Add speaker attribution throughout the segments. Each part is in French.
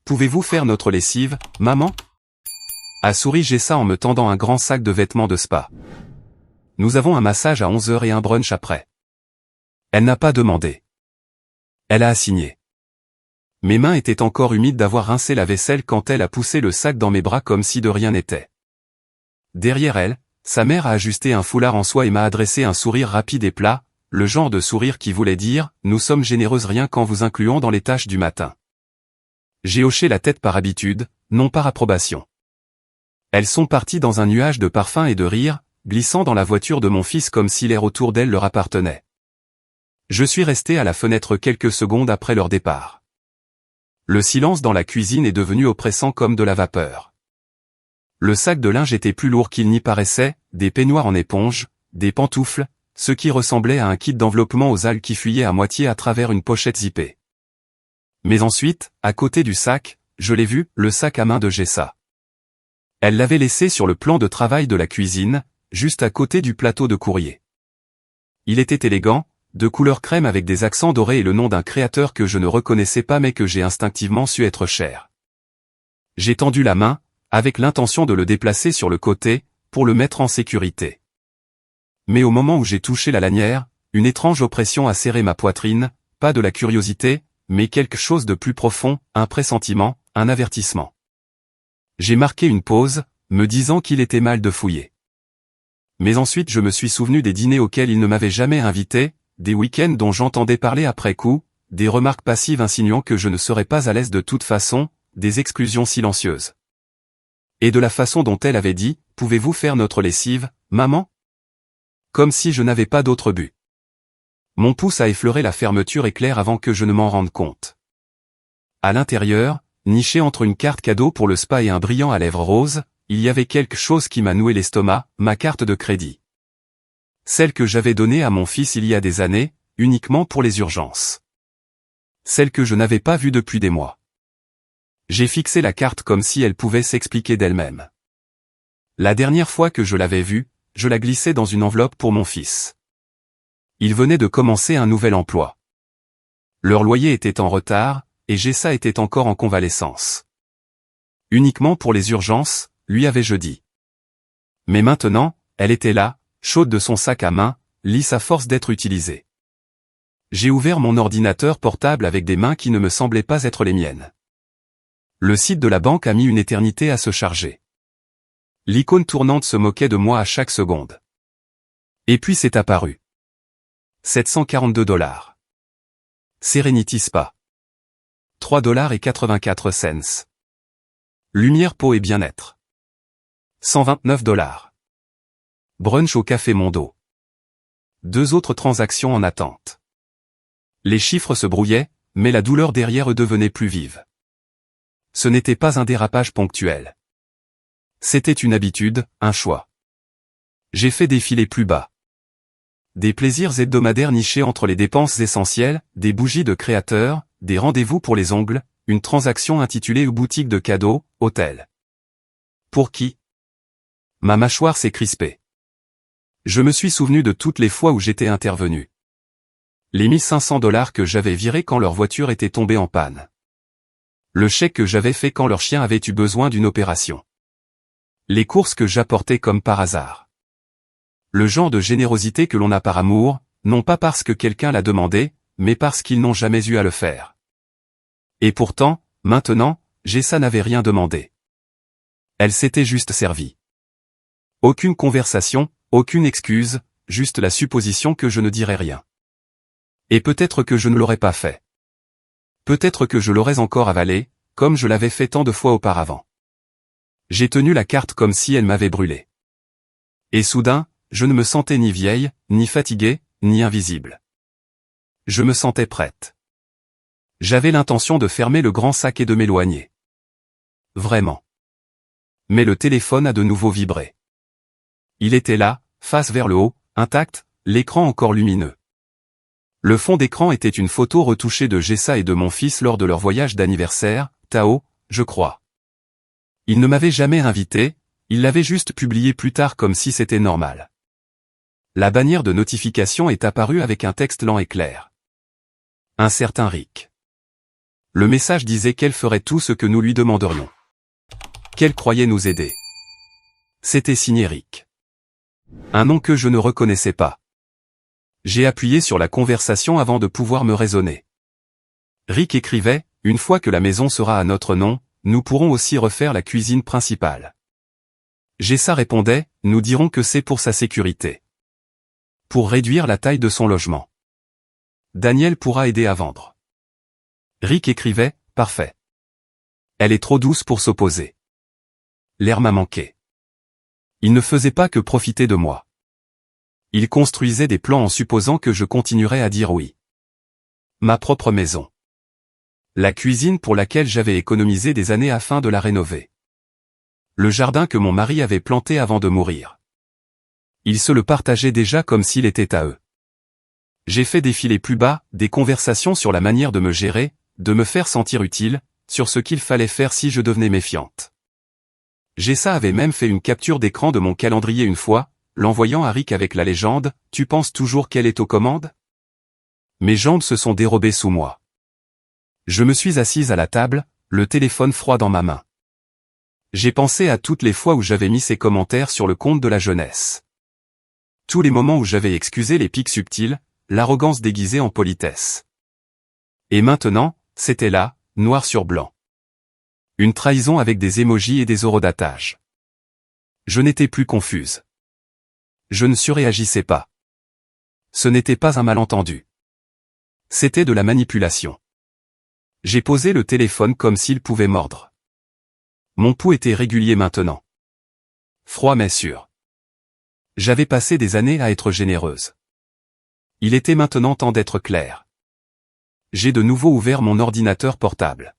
Speaker 1: Pouvez-vous faire notre lessive, maman? A souri Jessa en me tendant un grand sac de vêtements de spa. Nous avons un massage à 11 h et un brunch après. Elle n'a pas demandé. Elle a assigné. Mes mains étaient encore humides d'avoir rincé la vaisselle quand elle a poussé le sac dans mes bras comme si de rien n'était. Derrière elle, sa mère a ajusté un foulard en soie et m'a adressé un sourire rapide et plat, le genre de sourire qui voulait dire « Nous sommes généreuses rien qu'en vous incluant dans les tâches du matin ». J'ai hoché la tête par habitude, non par approbation. Elles sont parties dans un nuage de parfums et de rires, glissant dans la voiture de mon fils comme si l'air autour d'elles leur appartenait. Je suis resté à la fenêtre quelques secondes après leur départ. Le silence dans la cuisine est devenu oppressant comme de la vapeur. Le sac de linge était plus lourd qu'il n'y paraissait, des peignoirs en éponge, des pantoufles, ce qui ressemblait à un kit d'enveloppement aux algues qui fuyait à moitié à travers une pochette zippée. Mais ensuite, à côté du sac, je l'ai vu, le sac à main de Jessa. Elle l'avait laissé sur le plan de travail de la cuisine, juste à côté du plateau de courrier. Il était élégant, de couleur crème avec des accents dorés et le nom d'un créateur que je ne reconnaissais pas mais que j'ai instinctivement su être cher. J'ai tendu la main, avec l'intention de le déplacer sur le côté, pour le mettre en sécurité. Mais au moment où j'ai touché la lanière, une étrange oppression a serré ma poitrine, pas de la curiosité, mais quelque chose de plus profond, un pressentiment, un avertissement. J'ai marqué une pause, me disant qu'il était mal de fouiller. Mais ensuite je me suis souvenu des dîners auxquels il ne m'avait jamais invité, des week-ends dont j'entendais parler après coup, des remarques passives insinuant que je ne serais pas à l'aise de toute façon, des exclusions silencieuses. Et de la façon dont elle avait dit, « Pouvez-vous faire notre lessive, maman ?» Comme si je n'avais pas d'autre but. Mon pouce a effleuré la fermeture éclair avant que je ne m'en rende compte. À l'intérieur, niché entre une carte cadeau pour le spa et un brillant à lèvres roses, il y avait quelque chose qui m'a noué l'estomac, ma carte de crédit. Celle que j'avais donnée à mon fils il y a des années, uniquement pour les urgences. Celle que je n'avais pas vue depuis des mois. J'ai fixé la carte comme si elle pouvait s'expliquer d'elle-même. La dernière fois que je l'avais vue, je la glissais dans une enveloppe pour mon fils. Il venait de commencer un nouvel emploi. Leur loyer était en retard, et Jessa était encore en convalescence. Uniquement pour les urgences, lui avais-je dit. Mais maintenant, elle était là, chaude de son sac à main, lisse à force d'être utilisée. J'ai ouvert mon ordinateur portable avec des mains qui ne me semblaient pas être les miennes. Le site de la banque a mis une éternité à se charger. L'icône tournante se moquait de moi à chaque seconde. Et puis c'est apparu. 742 $. Serenity Spa. 3,84 $. Lumière, peau et bien-être. 129 $. Brunch au Café Mondo. 2 autres transactions en attente. Les chiffres se brouillaient, mais la douleur derrière eux devenait plus vive. Ce n'était pas un dérapage ponctuel. C'était une habitude, un choix. J'ai fait défiler plus bas. Des plaisirs hebdomadaires nichés entre les dépenses essentielles, des bougies de créateurs, des rendez-vous pour les ongles, une transaction intitulée boutique de cadeaux, hôtel. Pour qui? Ma mâchoire s'est crispée. Je me suis souvenu de toutes les fois où j'étais intervenu. Les 1 500 $ que j'avais virés quand leur voiture était tombée en panne. Le chèque que j'avais fait quand leur chien avait eu besoin d'une opération. Les courses que j'apportais comme par hasard. Le genre de générosité que l'on a par amour, non pas parce que quelqu'un l'a demandé, mais parce qu'ils n'ont jamais eu à le faire. Et pourtant, maintenant, Jessa n'avait rien demandé. Elle s'était juste servie. Aucune conversation, aucune excuse, juste la supposition que je ne dirais rien. Et peut-être que je ne l'aurais pas fait. Peut-être que je l'aurais encore avalé, comme je l'avais fait tant de fois auparavant. J'ai tenu la carte comme si elle m'avait brûlé. Et soudain, je ne me sentais ni vieille, ni fatiguée, ni invisible. Je me sentais prête. J'avais l'intention de fermer le grand sac et de m'éloigner. Vraiment. Mais le téléphone a de nouveau vibré. Il était là, face vers le haut, intact, l'écran encore lumineux. Le fond d'écran était une photo retouchée de Jessa et de mon fils lors de leur voyage d'anniversaire, Tao, je crois. Il ne m'avait jamais invité, il l'avait juste publié plus tard comme si c'était normal. La bannière de notification est apparue avec un texte lent et clair. Un certain Rick. Le message disait qu'elle ferait tout ce que nous lui demanderions. Qu'elle croyait nous aider. C'était signé Rick. Un nom que je ne reconnaissais pas. J'ai appuyé sur la conversation avant de pouvoir me raisonner. Rick écrivait, « Une fois que la maison sera à notre nom, nous pourrons aussi refaire la cuisine principale. » Jessa répondait, « Nous dirons que c'est pour sa sécurité. Pour réduire la taille de son logement. Daniel pourra aider à vendre. » Rick écrivait, « Parfait. Elle est trop douce pour s'opposer. » L'air m'a manqué. Il ne faisait pas que profiter de moi. Il construisait des plans en supposant que je continuerais à dire oui. Ma propre maison. La cuisine pour laquelle j'avais économisé des années afin de la rénover. Le jardin que mon mari avait planté avant de mourir. Ils se le partageaient déjà comme s'il était à eux. J'ai fait défiler plus bas des conversations sur la manière de me gérer, de me faire sentir utile, sur ce qu'il fallait faire si je devenais méfiante. Jessa avait même fait une capture d'écran de mon calendrier une fois, l'envoyant à Rick avec la légende, « Tu penses toujours qu'elle est aux commandes ?» Mes jambes se sont dérobées sous moi. Je me suis assise à la table, le téléphone froid dans ma main. J'ai pensé à toutes les fois où j'avais mis ces commentaires sur le compte de la jeunesse. Tous les moments où j'avais excusé les pics subtils, l'arrogance déguisée en politesse. Et maintenant, c'était là, noir sur blanc. Une trahison avec des émojis et des horodatage. Je n'étais plus confuse. Je ne surréagissais pas. Ce n'était pas un malentendu. C'était de la manipulation. J'ai posé le téléphone comme s'il pouvait mordre. Mon pouls était régulier maintenant. Froid mais sûr. J'avais passé des années à être généreuse. Il était maintenant temps d'être clair. J'ai de nouveau ouvert mon ordinateur portable.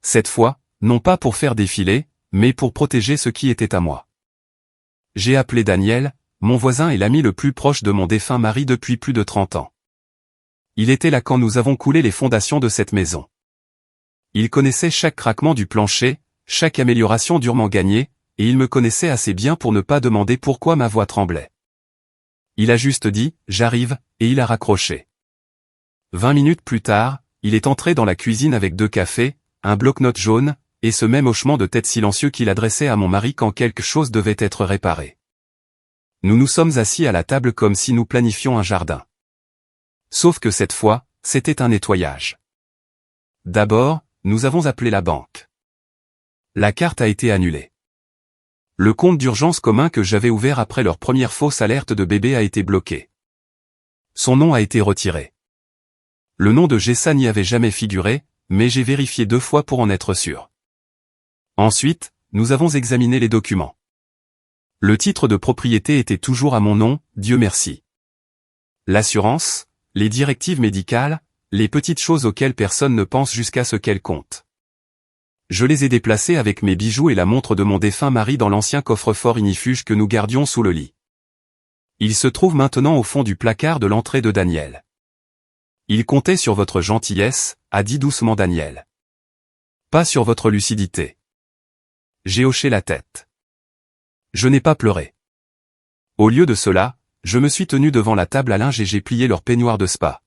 Speaker 1: Cette fois, non pas pour faire défiler, mais pour protéger ce qui était à moi. J'ai appelé Daniel, mon voisin et l'ami le plus proche de mon défunt mari depuis plus de 30 ans. Il était là quand nous avons coulé les fondations de cette maison. Il connaissait chaque craquement du plancher, chaque amélioration durement gagnée, et il me connaissait assez bien pour ne pas demander pourquoi ma voix tremblait. Il a juste dit, « J'arrive », et il a raccroché. 20 minutes plus tard, il est entré dans la cuisine avec 2 cafés, un bloc-notes jaune, et ce même hochement de tête silencieux qu'il adressait à mon mari quand quelque chose devait être réparé. Nous nous sommes assis à la table comme si nous planifions un jardin. Sauf que cette fois, c'était un nettoyage. D'abord, nous avons appelé la banque. La carte a été annulée. Le compte d'urgence commun que j'avais ouvert après leur première fausse alerte de bébé a été bloqué. Son nom a été retiré. Le nom de Jessa n'y avait jamais figuré, mais j'ai vérifié 2 fois pour en être sûr. Ensuite, nous avons examiné les documents. Le titre de propriété était toujours à mon nom, Dieu merci. L'assurance, les directives médicales, les petites choses auxquelles personne ne pense jusqu'à ce qu'elles comptent. Je les ai déplacés avec mes bijoux et la montre de mon défunt mari dans l'ancien coffre-fort ignifuge que nous gardions sous le lit. Il se trouve maintenant au fond du placard de l'entrée de Daniel. Il comptait sur votre gentillesse, a dit doucement Daniel. Pas sur votre lucidité. J'ai hoché la tête. Je n'ai pas pleuré. Au lieu de cela, je me suis tenu devant la table à linge et j'ai plié leurs peignoirs de spa.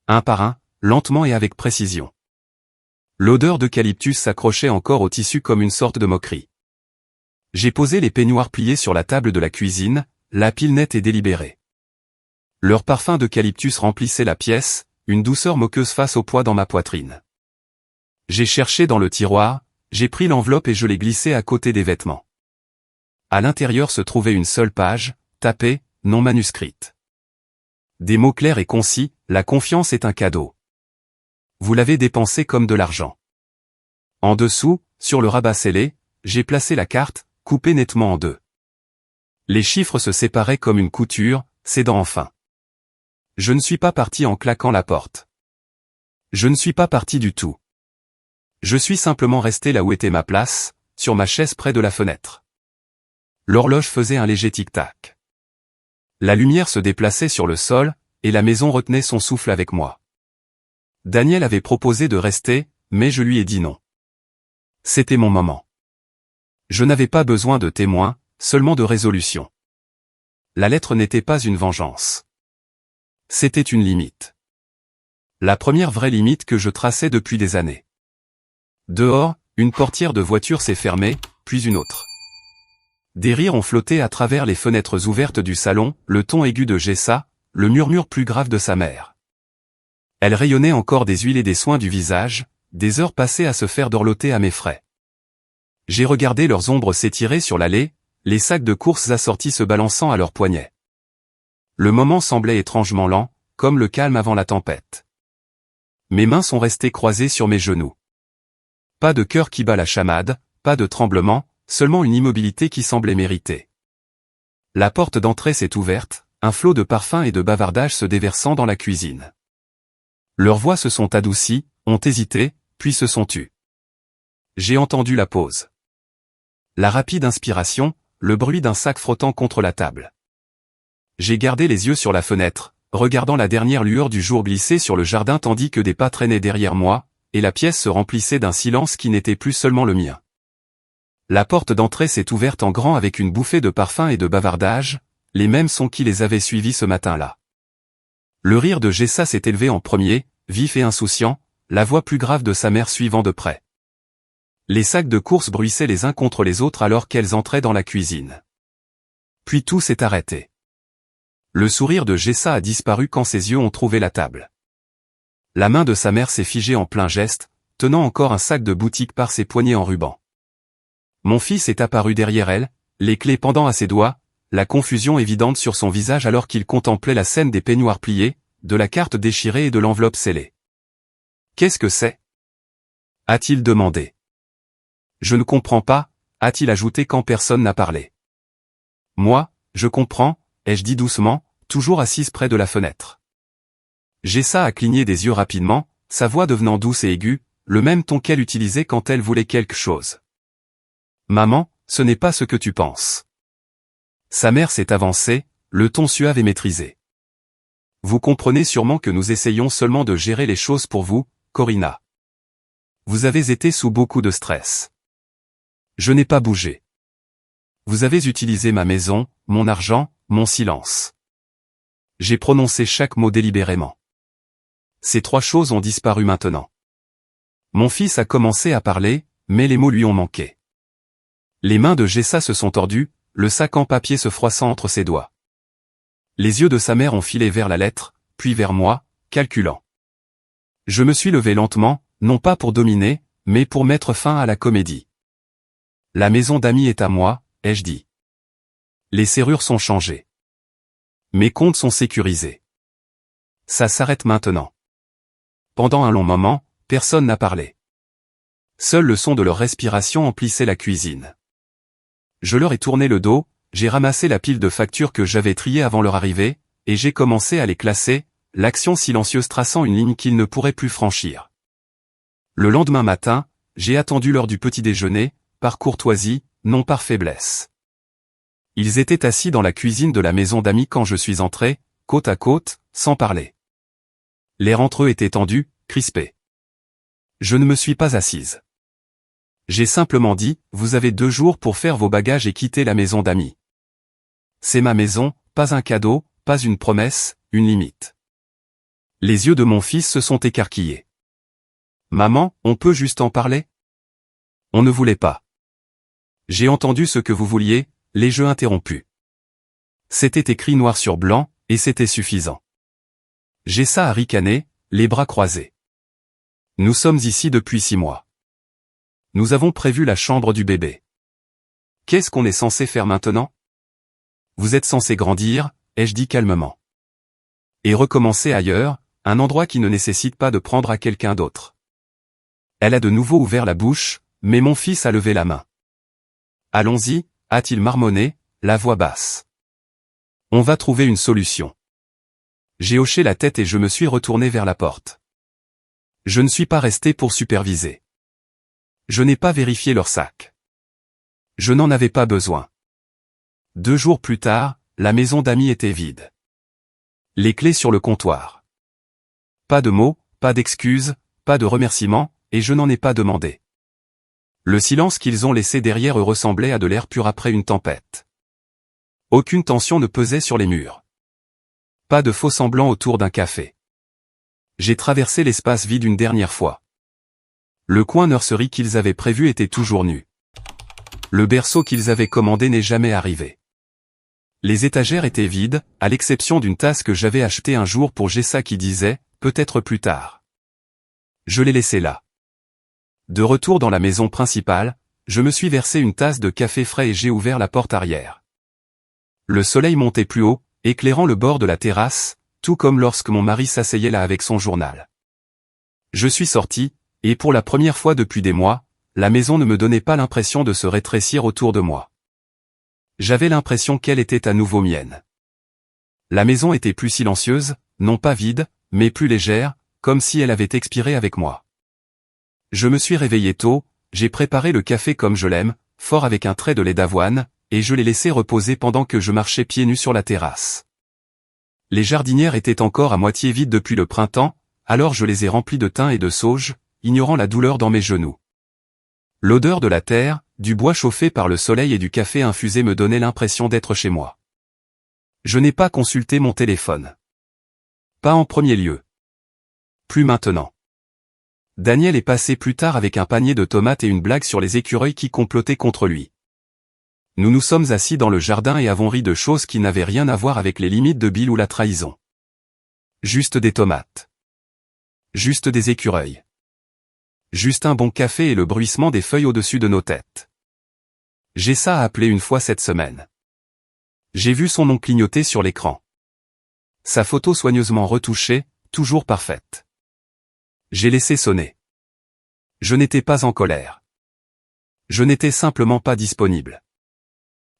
Speaker 1: Un par un, lentement et avec précision. L'odeur d'eucalyptus s'accrochait encore au tissu comme une sorte de moquerie. J'ai posé les peignoirs pliés sur la table de la cuisine, la pile nette et délibérée. Leur parfum d'eucalyptus remplissait la pièce, une douceur moqueuse face au poids dans ma poitrine. J'ai cherché dans le tiroir, j'ai pris l'enveloppe et je l'ai glissée à côté des vêtements. À l'intérieur se trouvait une seule page, tapée, non manuscrite. Des mots clairs et concis, la confiance est un cadeau. Vous l'avez dépensé comme de l'argent. En dessous, sur le rabat scellé, j'ai placé la carte, coupée nettement en 2. Les chiffres se séparaient comme une couture, cédant enfin. Je ne suis pas parti en claquant la porte. Je ne suis pas parti du tout. Je suis simplement resté là où était ma place, sur ma chaise près de la fenêtre. L'horloge faisait un léger tic-tac. La lumière se déplaçait sur le sol, et la maison retenait son souffle avec moi. Daniel avait proposé de rester, mais je lui ai dit non. C'était mon moment. Je n'avais pas besoin de témoins, seulement de résolution. La lettre n'était pas une vengeance. C'était une limite. La première vraie limite que je traçais depuis des années. Dehors, une portière de voiture s'est fermée, puis une autre. Des rires ont flotté à travers les fenêtres ouvertes du salon, le ton aigu de Jessa, le murmure plus grave de sa mère. Elle rayonnait encore des huiles et des soins du visage, des heures passées à se faire dorloter à mes frais. J'ai regardé leurs ombres s'étirer sur l'allée, les sacs de courses assortis se balançant à leurs poignets. Le moment semblait étrangement lent, comme le calme avant la tempête. Mes mains sont restées croisées sur mes genoux. Pas de cœur qui bat la chamade, pas de tremblement, seulement une immobilité qui semblait méritée. La porte d'entrée s'est ouverte, un flot de parfums et de bavardage se déversant dans la cuisine. Leurs voix se sont adoucies, ont hésité, puis se sont tues. J'ai entendu la pause. La rapide inspiration, le bruit d'un sac frottant contre la table. J'ai gardé les yeux sur la fenêtre, regardant la dernière lueur du jour glisser sur le jardin tandis que des pas traînaient derrière moi, et la pièce se remplissait d'un silence qui n'était plus seulement le mien. La porte d'entrée s'est ouverte en grand avec une bouffée de parfum et de bavardage, les mêmes sons qui les avaient suivis ce matin-là. Le rire de Jessa s'est élevé en premier, vif et insouciant, la voix plus grave de sa mère suivant de près. Les sacs de courses bruissaient les uns contre les autres alors qu'elles entraient dans la cuisine. Puis tout s'est arrêté. Le sourire de Jessa a disparu quand ses yeux ont trouvé la table. La main de sa mère s'est figée en plein geste, tenant encore un sac de boutique par ses poignets en ruban. Mon fils est apparu derrière elle, les clés pendant à ses doigts, la confusion évidente sur son visage alors qu'il contemplait la scène des peignoirs pliés, de la carte déchirée et de l'enveloppe scellée. « Qu'est-ce que c'est » a-t-il demandé. « Je ne comprends pas » a-t-il ajouté quand personne n'a parlé. « Moi, je comprends » ai-je dit doucement, toujours assise près de la fenêtre. Jessa a cligné des yeux rapidement, sa voix devenant douce et aiguë, le même ton qu'elle utilisait quand elle voulait quelque chose. « Maman, ce n'est pas ce que tu penses. » Sa mère s'est avancée, le ton suave et maîtrisé. « Vous comprenez sûrement que nous essayons seulement de gérer les choses pour vous, Corinna. Vous avez été sous beaucoup de stress. Je n'ai pas bougé. Vous avez utilisé ma maison, mon argent, mon silence. J'ai prononcé chaque mot délibérément. Ces trois choses ont disparu maintenant. Mon fils a commencé à parler, mais les mots lui ont manqué. Les mains de Jessa se sont tordues, le sac en papier se froissant entre ses doigts. Les yeux de sa mère ont filé vers la lettre, puis vers moi, calculant. Je me suis levé lentement, non pas pour dominer, mais pour mettre fin à la comédie. La maison d'amis est à moi, ai-je dit. Les serrures sont changées. Mes comptes sont sécurisés. Ça s'arrête maintenant. Pendant un long moment, personne n'a parlé. Seul le son de leur respiration emplissait la cuisine. Je leur ai tourné le dos, j'ai ramassé la pile de factures que j'avais triées avant leur arrivée, et j'ai commencé à les classer, l'action silencieuse traçant une ligne qu'ils ne pourraient plus franchir. Le lendemain matin, j'ai attendu l'heure du petit déjeuner, par courtoisie, non par faiblesse. Ils étaient assis dans la cuisine de la maison d'amis quand je suis entré, côte à côte, sans parler. L'air entre eux était tendu, crispé. Je ne me suis pas assise. J'ai simplement dit, vous avez 2 jours pour faire vos bagages et quitter la maison d'amis. C'est ma maison, pas un cadeau, pas une promesse, une limite. Les yeux de mon fils se sont écarquillés. Maman, on peut juste en parler? On ne voulait pas. J'ai entendu ce que vous vouliez, les jeux interrompus. C'était écrit noir sur blanc, et c'était suffisant. Jessa a ricané, les bras croisés. Nous sommes ici depuis 6 mois. Nous avons prévu la chambre du bébé. Qu'est-ce qu'on est censé faire maintenant? Vous êtes censé grandir, ai-je dit calmement. Et recommencer ailleurs, un endroit qui ne nécessite pas de prendre à quelqu'un d'autre. Elle a de nouveau ouvert la bouche, mais mon fils a levé la main. Allons-y, a-t-il marmonné, la voix basse. On va trouver une solution. J'ai hoché la tête et je me suis retourné vers la porte. Je ne suis pas resté pour superviser. Je n'ai pas vérifié leur sac. Je n'en avais pas besoin. 2 jours plus tard, la maison d'amis était vide. Les clés sur le comptoir. Pas de mots, pas d'excuses, pas de remerciements, et je n'en ai pas demandé. Le silence qu'ils ont laissé derrière eux ressemblait à de l'air pur après une tempête. Aucune tension ne pesait sur les murs. Pas de faux semblants autour d'un café. J'ai traversé l'espace vide une dernière fois. Le coin nursery qu'ils avaient prévu était toujours nu. Le berceau qu'ils avaient commandé n'est jamais arrivé. Les étagères étaient vides, à l'exception d'une tasse que j'avais achetée un jour pour Jessa qui disait « peut-être plus tard ». Je l'ai laissée là. De retour dans la maison principale, je me suis versé une tasse de café frais et j'ai ouvert la porte arrière. Le soleil montait plus haut, éclairant le bord de la terrasse, tout comme lorsque mon mari s'asseyait là avec son journal. Je suis sorti, et pour la première fois depuis des mois, la maison ne me donnait pas l'impression de se rétrécir autour de moi. J'avais l'impression qu'elle était à nouveau mienne. La maison était plus silencieuse, non pas vide, mais plus légère, comme si elle avait expiré avec moi. Je me suis réveillé tôt, j'ai préparé le café comme je l'aime, fort avec un trait de lait d'avoine, et je l'ai laissé reposer pendant que je marchais pieds nus sur la terrasse. Les jardinières étaient encore à moitié vides depuis le printemps, alors je les ai remplies de thym et de sauge, ignorant la douleur dans mes genoux. L'odeur de la terre, du bois chauffé par le soleil et du café infusé me donnait l'impression d'être chez moi. Je n'ai pas consulté mon téléphone. Pas en premier lieu. Plus maintenant. Daniel est passé plus tard avec un panier de tomates et une blague sur les écureuils qui complotaient contre lui. Nous nous sommes assis dans le jardin et avons ri de choses qui n'avaient rien à voir avec les limites de Bill ou la trahison. Juste des tomates. Juste des écureuils. Juste un bon café et le bruissement des feuilles au-dessus de nos têtes. Jessa a appelé une fois cette semaine. J'ai vu son nom clignoter sur l'écran. Sa photo soigneusement retouchée, toujours parfaite. J'ai laissé sonner. Je n'étais pas en colère. Je n'étais simplement pas disponible.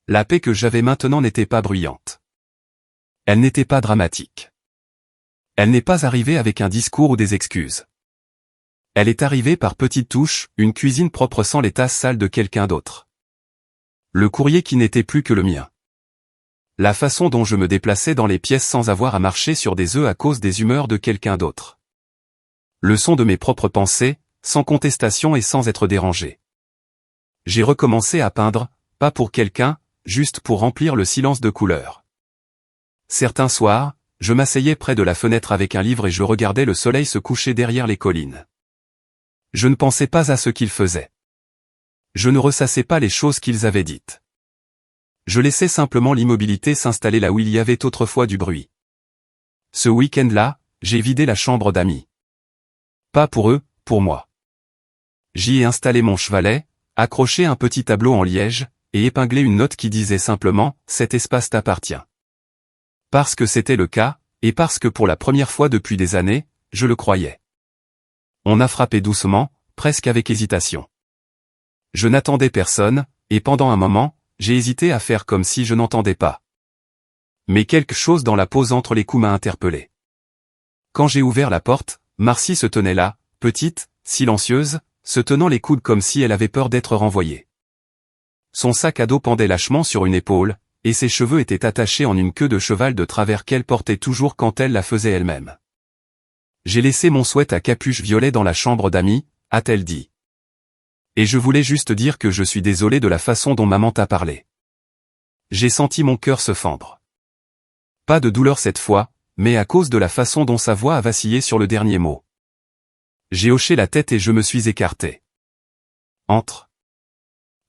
Speaker 1: La paix que j'avais maintenant n'était pas bruyante. Elle n'était pas dramatique. Elle n'est pas arrivée avec un discours ou des excuses. Elle est arrivée par petites touches, une cuisine propre sans les tasses sales de quelqu'un d'autre. Le courrier qui n'était plus que le mien. La façon dont je me déplaçais dans les pièces sans avoir à marcher sur des œufs à cause des humeurs de quelqu'un d'autre. Le son de mes propres pensées, sans contestation et sans être dérangé. J'ai recommencé à peindre, pas pour quelqu'un, juste pour remplir le silence de couleurs. Certains soirs, je m'asseyais près de la fenêtre avec un livre et je regardais le soleil se coucher derrière les collines. Je ne pensais pas à ce qu'ils faisaient. Je ne ressassais pas les choses qu'ils avaient dites. Je laissais simplement l'immobilité s'installer là où il y avait autrefois du bruit. Ce week-end-là, j'ai vidé la chambre d'amis. Pas pour eux, pour moi. J'y ai installé mon chevalet, accroché un petit tableau en liège, et épinglé une note qui disait simplement « Cet espace t'appartient ». Parce que c'était le cas, et parce que pour la première fois depuis des années, je le croyais. On a frappé doucement, presque avec hésitation. Je n'attendais personne, et pendant un moment, j'ai hésité à faire comme si je n'entendais pas. Mais quelque chose dans la pause entre les coups m'a interpellé. Quand j'ai ouvert la porte, Marcy se tenait là, petite, silencieuse, se tenant les coudes comme si elle avait peur d'être renvoyée. Son sac à dos pendait lâchement sur une épaule, et ses cheveux étaient attachés en une queue de cheval de travers qu'elle portait toujours quand elle la faisait elle-même. J'ai laissé mon sweat à capuche violet dans la chambre d'amis, a-t-elle dit. Et je voulais juste dire que je suis désolé de la façon dont maman t'a parlé. J'ai senti mon cœur se fendre. Pas de douleur cette fois, mais à cause de la façon dont sa voix a vacillé sur le dernier mot. J'ai hoché la tête et je me suis écarté. Entre.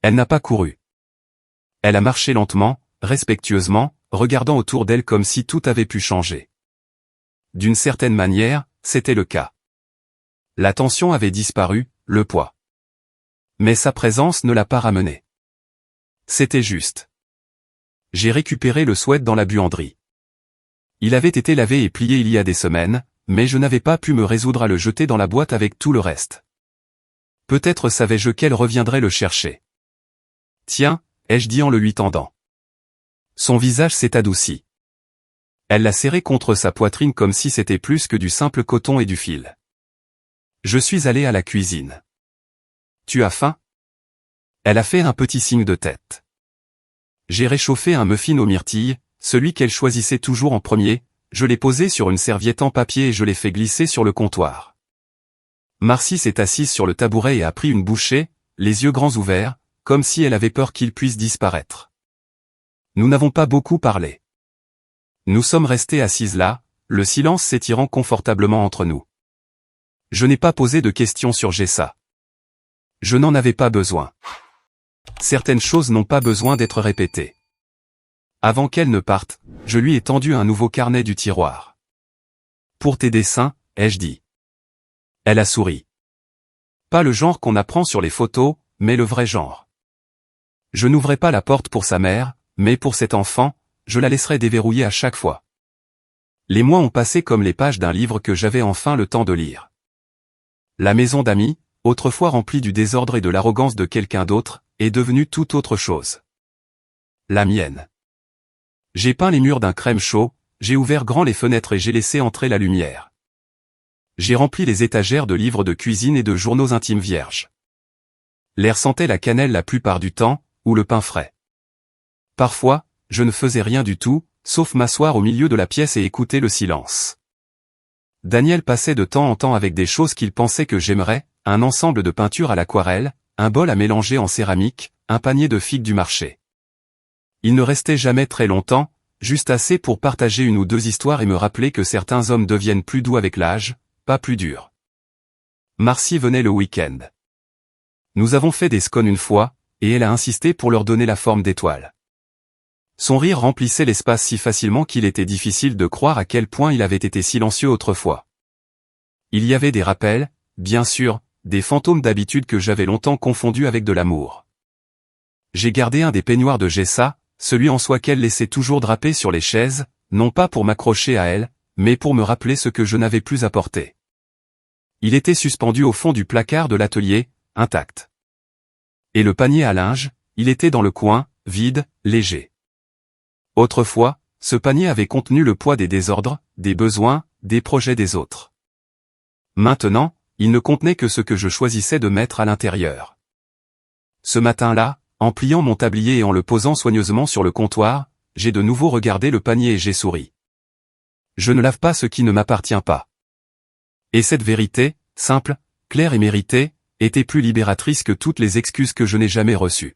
Speaker 1: Elle n'a pas couru. Elle a marché lentement, respectueusement, regardant autour d'elle comme si tout avait pu changer. D'une certaine manière, c'était le cas. La tension avait disparu, le poids. Mais sa présence ne l'a pas ramené. C'était juste. J'ai récupéré le sweat dans la buanderie. Il avait été lavé et plié il y a des semaines, mais je n'avais pas pu me résoudre à le jeter dans la boîte avec tout le reste. Peut-être savais-je qu'elle reviendrait le chercher. Tiens, ai-je dit en le lui tendant. Son visage s'est adouci. Elle l'a serré contre sa poitrine comme si c'était plus que du simple coton et du fil. Je suis allé à la cuisine. Tu as faim? Elle a fait un petit signe de tête. J'ai réchauffé un muffin aux myrtilles, celui qu'elle choisissait toujours en premier, je l'ai posé sur une serviette en papier et je l'ai fait glisser sur le comptoir. Marcy s'est assise sur le tabouret et a pris une bouchée, les yeux grands ouverts, comme si elle avait peur qu'il puisse disparaître. Nous n'avons pas beaucoup parlé. Nous sommes restés assises là, le silence s'étirant confortablement entre nous. Je n'ai pas posé de questions sur Jessa. Je n'en avais pas besoin. Certaines choses n'ont pas besoin d'être répétées. Avant qu'elle ne parte, je lui ai tendu un nouveau carnet du tiroir. Pour tes dessins, ai-je dit. Elle a souri. Pas le genre qu'on apprend sur les photos, mais le vrai genre. Je n'ouvrais pas la porte pour sa mère, mais pour cet enfant, je la laisserais déverrouiller à chaque fois. Les mois ont passé comme les pages d'un livre que j'avais enfin le temps de lire. La maison d'amis, autrefois remplie du désordre et de l'arrogance de quelqu'un d'autre, est devenue tout autre chose. La mienne. J'ai peint les murs d'un crème chaud, j'ai ouvert grand les fenêtres et j'ai laissé entrer la lumière. J'ai rempli les étagères de livres de cuisine et de journaux intimes vierges. L'air sentait la cannelle la plupart du temps, ou le pain frais. Parfois, je ne faisais rien du tout, sauf m'asseoir au milieu de la pièce et écouter le silence. Daniel passait de temps en temps avec des choses qu'il pensait que j'aimerais, un ensemble de peintures à l'aquarelle, un bol à mélanger en céramique, un panier de figues du marché. Il ne restait jamais très longtemps, juste assez pour partager une ou deux histoires et me rappeler que certains hommes deviennent plus doux avec l'âge, pas plus durs. Marcy venait le week-end. Nous avons fait des scones une fois, et elle a insisté pour leur donner la forme d'étoile. Son rire remplissait l'espace si facilement qu'il était difficile de croire à quel point il avait été silencieux autrefois. Il y avait des rappels, bien sûr, des fantômes d'habitude que j'avais longtemps confondus avec de l'amour. J'ai gardé un des peignoirs de Jessa, celui en soie qu'elle laissait toujours draper sur les chaises, non pas pour m'accrocher à elle, mais pour me rappeler ce que je n'avais plus à porter. Il était suspendu au fond du placard de l'atelier, intact. Et le panier à linge, il était dans le coin, vide, léger. Autrefois, ce panier avait contenu le poids des désordres, des besoins, des projets des autres. Maintenant, il ne contenait que ce que je choisissais de mettre à l'intérieur. Ce matin-là, en pliant mon tablier et en le posant soigneusement sur le comptoir, j'ai de nouveau regardé le panier et j'ai souri. Je ne lave pas ce qui ne m'appartient pas. Et cette vérité, simple, claire et méritée, était plus libératrice que toutes les excuses que je n'ai jamais reçues.